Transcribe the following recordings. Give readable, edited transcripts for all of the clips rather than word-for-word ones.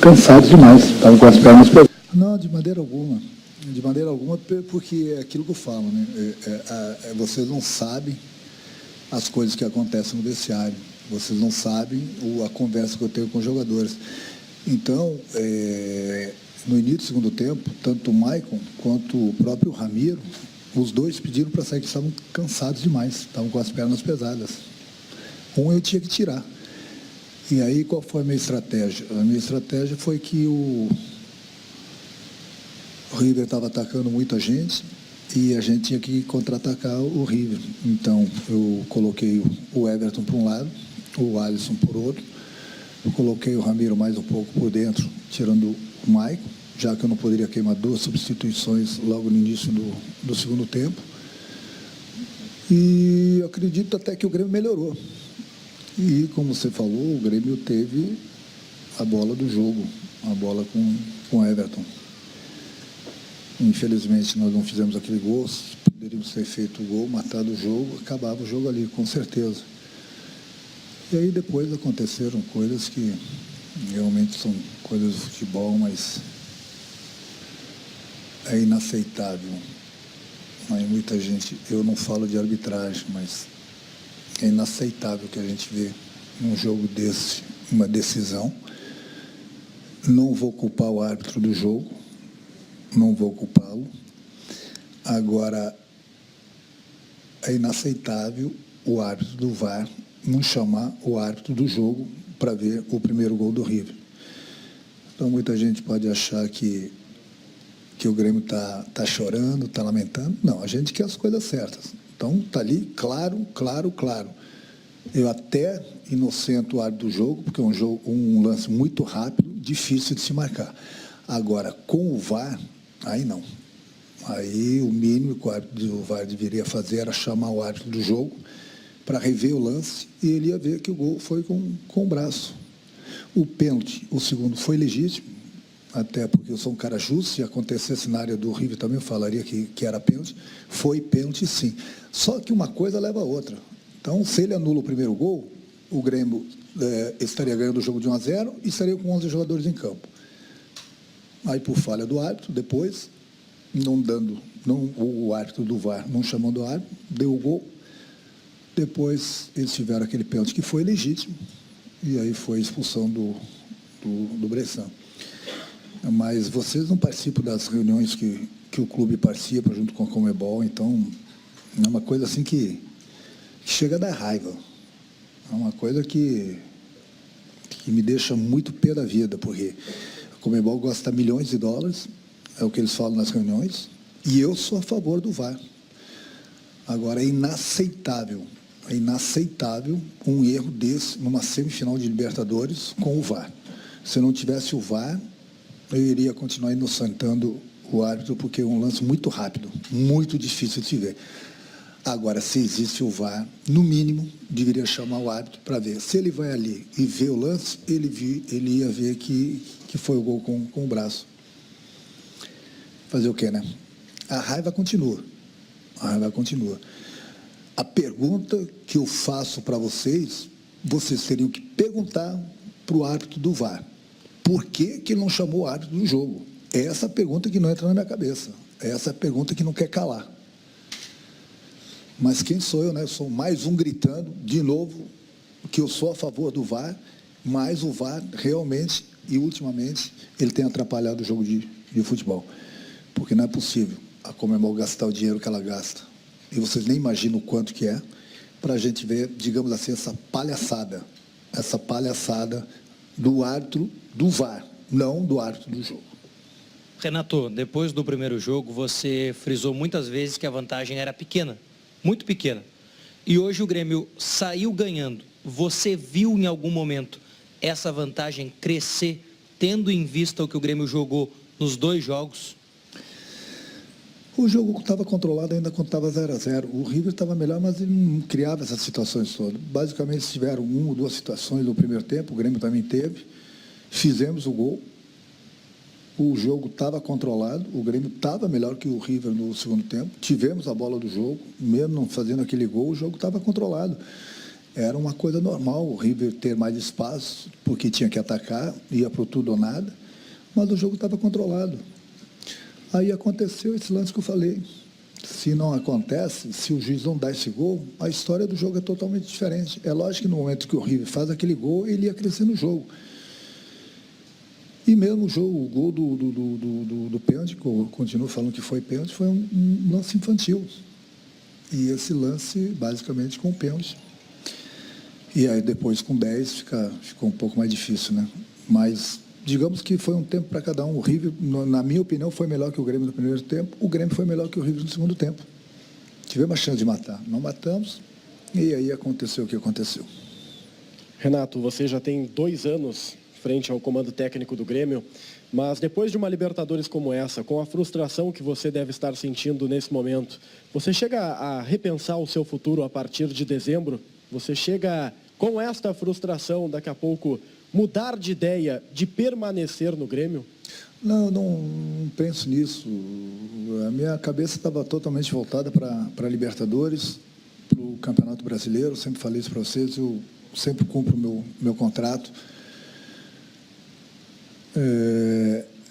cansados demais, estavam com as pernas pesadas. Não, de maneira alguma. De maneira alguma, porque é aquilo que eu falo, né? Vocês não sabem as coisas que acontecem no vestiário. Vocês não sabem a conversa que eu tenho com os jogadores. Então, no início do segundo tempo, tanto o Maicon quanto o próprio Ramiro, os dois pediram para sair, que estavam cansados demais, estavam com as pernas pesadas. Eu tinha que tirar. E aí, qual foi a minha estratégia? A minha estratégia foi que o River estava atacando muita gente e a gente tinha que contra-atacar o River. Então, eu coloquei o Everton por um lado, o Alisson por outro, eu coloquei o Ramiro mais um pouco por dentro, tirando o Maicon, já que eu não poderia queimar 2 substituições logo no início do segundo tempo. E eu acredito até que o Grêmio melhorou. E, como você falou, o Grêmio teve a bola do jogo, a bola com o Everton. Infelizmente, nós não fizemos aquele gol, poderíamos ter feito o gol, matado o jogo, acabava o jogo ali, com certeza. E aí depois aconteceram coisas que realmente são coisas do futebol, mas é inaceitável. Aí muita gente, eu não falo de arbitragem, mas é inaceitável que a gente vê num jogo desse, uma decisão. Não vou culpar o árbitro do jogo, não vou culpá-lo. Agora, é inaceitável o árbitro do VAR não chamar o árbitro do jogo para ver o primeiro gol do River. Então, muita gente pode achar que o Grêmio está chorando, está lamentando. Não, a gente quer as coisas certas. Então, está ali claro, claro, claro. Eu até inocento o árbitro do jogo, porque é um lance muito rápido, difícil de se marcar. Agora, com o VAR, aí não. Aí o mínimo que o árbitro do VAR deveria fazer era chamar o árbitro do jogo para rever o lance e ele ia ver que o gol foi com o braço. O pênalti, o segundo, foi legítimo, até porque eu sou um cara justo, se acontecesse na área do River também eu falaria que era pênalti. Foi pênalti, sim. Só que uma coisa leva a outra. Então, se ele anula o primeiro gol, o Grêmio estaria ganhando o jogo de 1-0 e estaria com 11 jogadores em campo. Aí, por falha do árbitro, depois, o árbitro do VAR não chamando o árbitro, deu o gol. Depois, eles tiveram aquele pênalti que foi legítimo, e aí foi a expulsão do Bressan. Mas vocês não participam das reuniões que o clube participa junto com a Conmebol, então é uma coisa assim que chega a dar raiva. É uma coisa que me deixa muito pé da vida, porque a Conmebol gosta de milhões de dólares, é o que eles falam nas reuniões, e eu sou a favor do VAR. Agora, é inaceitável um erro desse numa semifinal de Libertadores com o VAR. Se não tivesse o VAR, eu iria continuar inocentando o árbitro, porque é um lance muito rápido, muito difícil de se ver. Agora, se existe o VAR, no mínimo, deveria chamar o árbitro para ver. Se ele vai ali e vê o lance, ele ia ver que foi o gol com o braço. Fazer o quê, né? A raiva continua. A pergunta que eu faço para vocês teriam que perguntar para o árbitro do VAR. Por que ele não chamou o árbitro do jogo? É essa a pergunta que não entra na minha cabeça. É essa a pergunta que não quer calar. Mas quem sou eu, né? Eu sou mais um gritando, de novo, que eu sou a favor do VAR, mas o VAR realmente, e ultimamente, ele tem atrapalhado o jogo de futebol. Porque não é possível a Conmebol gastar o dinheiro que ela gasta. E vocês nem imaginam o quanto que é, para a gente ver, digamos assim, essa palhaçada do árbitro do VAR, não do árbitro do jogo. Renato, depois do primeiro jogo, você frisou muitas vezes que a vantagem era pequena, muito pequena. E hoje o Grêmio saiu ganhando. Você viu em algum momento essa vantagem crescer, tendo em vista o que o Grêmio jogou nos 2 jogos? O jogo estava controlado ainda quando estava 0-0. O River estava melhor, mas ele não criava essas situações todas. Basicamente, tiveram 1 ou 2 situações no primeiro tempo, o Grêmio também teve. Fizemos o gol. O jogo estava controlado, o Grêmio estava melhor que o River no segundo tempo. Tivemos a bola do jogo, mesmo não fazendo aquele gol, o jogo estava controlado. Era uma coisa normal o River ter mais espaço, porque tinha que atacar, ia para o tudo ou nada, mas o jogo estava controlado. Aí aconteceu esse lance que eu falei. Se não acontece, se o juiz não dá esse gol, a história do jogo é totalmente diferente. É lógico que no momento que o River faz aquele gol, ele ia crescer no jogo. E mesmo o gol do pênalti, que eu continuo falando que foi pênalti, foi um lance infantil. E esse lance, basicamente, com o pênalti. E aí depois com 10 ficou um pouco mais difícil, né? Mas digamos que foi um tempo para cada um. O River, na minha opinião, foi melhor que o Grêmio no primeiro tempo. O Grêmio foi melhor que o River no segundo tempo. Tivemos a chance de matar. Não matamos. E aí aconteceu o que aconteceu. Renato, você já tem 2 anos frente ao comando técnico do Grêmio, mas depois de uma Libertadores como essa, com a frustração que você deve estar sentindo nesse momento, você chega a repensar o seu futuro a partir de dezembro? Você chega, com esta frustração, daqui a pouco, mudar de ideia de permanecer no Grêmio? Não penso nisso. A minha cabeça estava totalmente voltada para a Libertadores, para o Campeonato Brasileiro. Sempre falei isso para vocês, eu sempre cumpro o meu contrato.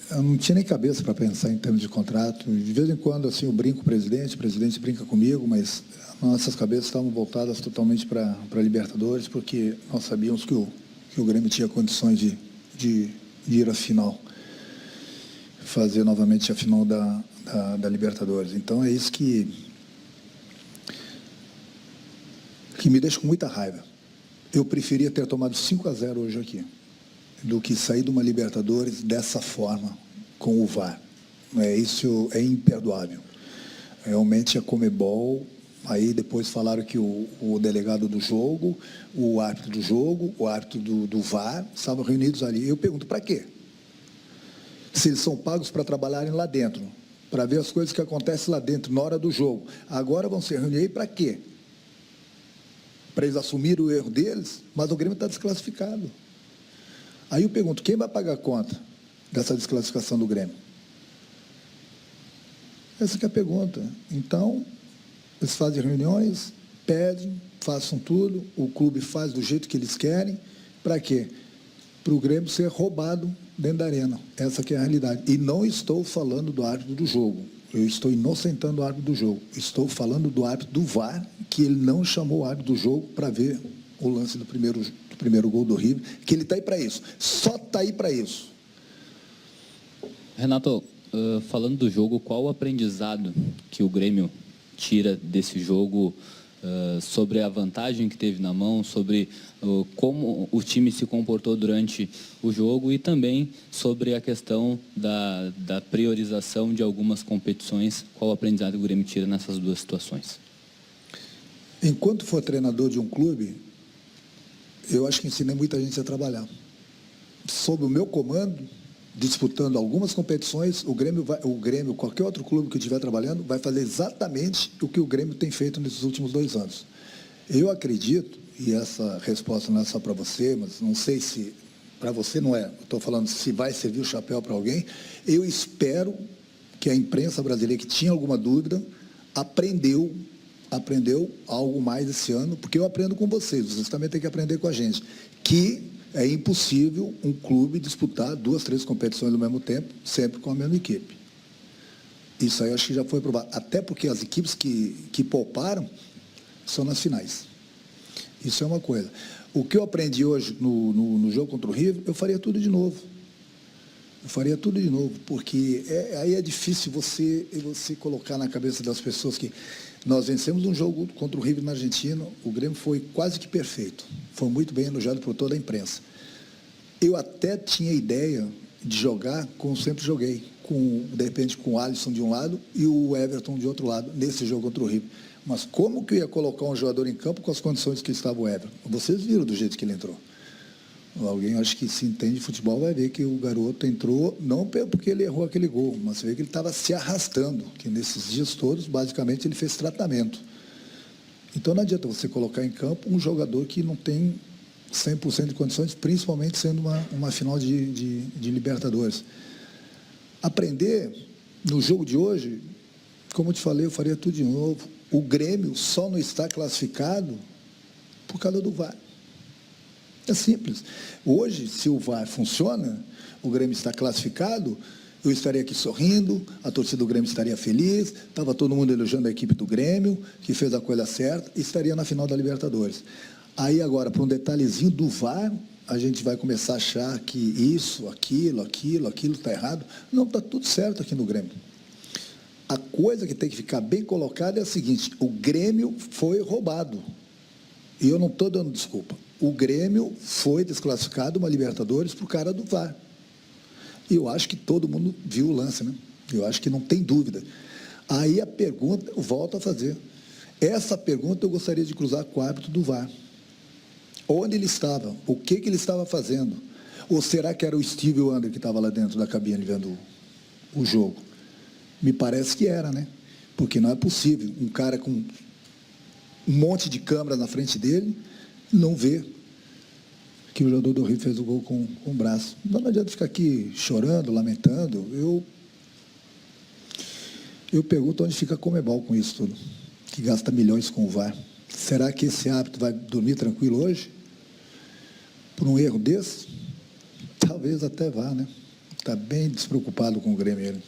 Eu não tinha nem cabeça para pensar em termos de contrato. De vez em quando, assim, eu brinco com o presidente brinca comigo, mas nossas cabeças estavam voltadas totalmente para a Libertadores, porque nós sabíamos que o Grêmio tinha condições de ir à final, fazer novamente a final da Libertadores. Então, é isso que me deixa com muita raiva. Eu preferia ter tomado 5-0 hoje aqui, do que sair de uma Libertadores dessa forma, com o VAR. Isso é imperdoável. Realmente a Conmebol, aí depois falaram que o delegado do jogo, o árbitro do jogo, o árbitro do VAR, estavam reunidos ali. Eu pergunto, para quê? Se eles são pagos para trabalharem lá dentro, para ver as coisas que acontecem lá dentro, na hora do jogo. Agora vão se reunir aí para quê? Para eles assumirem o erro deles, mas o Grêmio está desclassificado. Aí eu pergunto, quem vai pagar a conta dessa desclassificação do Grêmio? Essa que é a pergunta. Então, eles fazem reuniões, pedem, façam tudo, o clube faz do jeito que eles querem. Para quê? Para o Grêmio ser roubado dentro da arena. Essa que é a realidade. E não estou falando do árbitro do jogo. Eu estou inocentando o árbitro do jogo. Estou falando do árbitro do VAR, que ele não chamou o árbitro do jogo para ver o lance do primeiro gol do River, que ele está aí para isso. Só está aí para isso. Renato, falando do jogo, qual o aprendizado que o Grêmio tira desse jogo sobre a vantagem que teve na mão, sobre como o time se comportou durante o jogo e também sobre a questão da priorização de algumas competições? Qual o aprendizado que o Grêmio tira nessas duas situações? Enquanto for treinador de um clube, eu acho que ensinei muita gente a trabalhar. Sob o meu comando, disputando algumas competições, o Grêmio, qualquer outro clube que estiver trabalhando, vai fazer exatamente o que o Grêmio tem feito nesses últimos 2 anos. Eu acredito, e essa resposta não é só para você, mas não sei se para você não é, estou falando se vai servir o chapéu para alguém, eu espero que a imprensa brasileira que tinha alguma dúvida, aprendeu algo mais esse ano, porque eu aprendo com vocês também têm que aprender com a gente, que é impossível um clube disputar 2, 3 competições ao mesmo tempo, sempre com a mesma equipe. Isso aí eu acho que já foi provado. Até porque as equipes que pouparam são nas finais. Isso é uma coisa. O que eu aprendi hoje no jogo contra o River, eu faria tudo de novo. Porque aí é difícil você colocar na cabeça das pessoas que nós vencemos um jogo contra o River na Argentina, o Grêmio foi quase que perfeito, foi muito bem elogiado por toda a imprensa. Eu até tinha ideia de jogar como sempre joguei, de repente com o Alisson de um lado e o Everton de outro lado, nesse jogo contra o River. Mas como que eu ia colocar um jogador em campo com as condições que estava o Everton? Vocês viram do jeito que ele entrou. Alguém, acho que se entende de futebol, vai ver que o garoto entrou, não porque ele errou aquele gol, mas você vê que ele estava se arrastando, que nesses dias todos, basicamente, ele fez tratamento. Então, não adianta você colocar em campo um jogador que não tem 100% de condições, principalmente sendo uma final de Libertadores. Aprender, no jogo de hoje, como eu te falei, eu faria tudo de novo. O Grêmio só não está classificado por causa do VAR. É simples. Hoje, se o VAR funciona, o Grêmio está classificado, eu estaria aqui sorrindo, a torcida do Grêmio estaria feliz, estava todo mundo elogiando a equipe do Grêmio, que fez a coisa certa, e estaria na final da Libertadores. Aí agora, para um detalhezinho do VAR, a gente vai começar a achar que isso, aquilo está errado. Não, está tudo certo aqui no Grêmio. A coisa que tem que ficar bem colocada é a seguinte: o Grêmio foi roubado. E eu não estou dando desculpa. O Grêmio foi desclassificado uma Libertadores por cara do VAR. E eu acho que todo mundo viu o lance, né? Eu acho que não tem dúvida. Aí a pergunta, eu volto a fazer. Essa pergunta eu gostaria de cruzar com o árbitro do VAR. Onde ele estava? O que ele estava fazendo? Ou será que era o Steve Wonder que estava lá dentro da cabine vendo o jogo? Me parece que era, né? Porque não é possível um cara com um monte de câmera na frente dele não ver que o jogador do Rio fez o gol com o braço. Não adianta ficar aqui chorando, lamentando. Eu pergunto onde fica a Conmebol com isso tudo, que gasta milhões com o VAR. Será que esse árbitro vai dormir tranquilo hoje? Por um erro desse? Talvez até vá, né? Está bem despreocupado com o Grêmio ele.